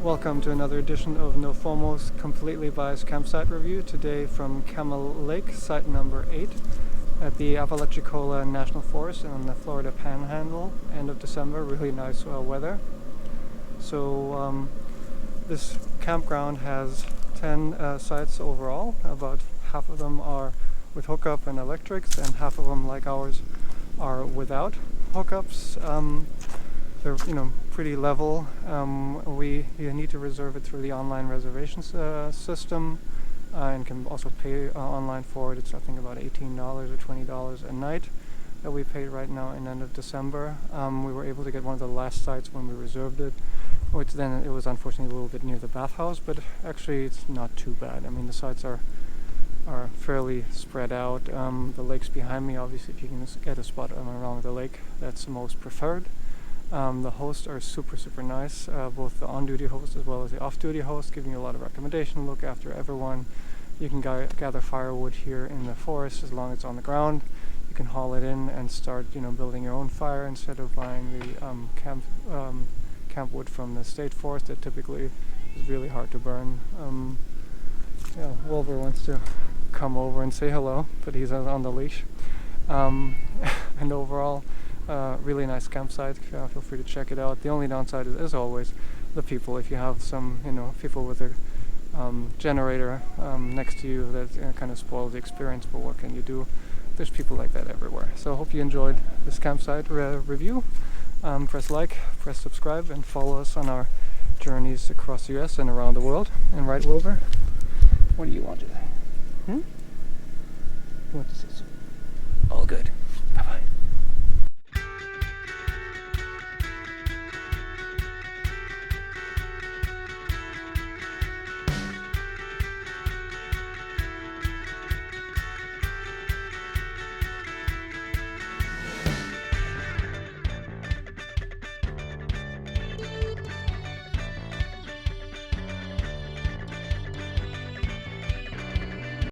Welcome to another edition of NOFOMO's completely biased campsite review. Today from Camel Lake, site number 8 at the Apalachicola National Forest in the Florida Panhandle, end of December. Really nice weather. So this campground has 10 sites overall. About half of them are with hookup and electrics, and half of them, like ours, are without hookups. They're pretty level. You need to reserve it through the online reservations system, and can also pay online for it. It's I think about $18 or $20 a night that we paid right now in end of December. We were able to get one of the last sites when we reserved it, which then it was unfortunately a little bit near the bathhouse, but actually it's not too bad. I mean, the sites are fairly spread out. The lake's behind me. Obviously, if you can get a spot along the lake, that's the most preferred. The hosts are super nice, both the on-duty host as well as the off-duty host, giving you a lot of recommendation. Look after everyone. You can gather firewood here in the forest as long as it's on the ground. You can haul it in and start building your own fire instead of buying the camp wood from the state forest that typically is really hard to burn. Wilbur wants to come over and say hello, but he's on the leash. And overall, really nice campsite. Feel free to check it out. The only downside is, as always, the people. If you have some people with a generator next to you, that kind of spoils the experience, but what can you do? There's people like that everywhere. So I hope you enjoyed this campsite review. Press like, press subscribe, and follow us on our journeys across the US and around the world. And right, Wilbur, what do you want to say? You want to say something? All good.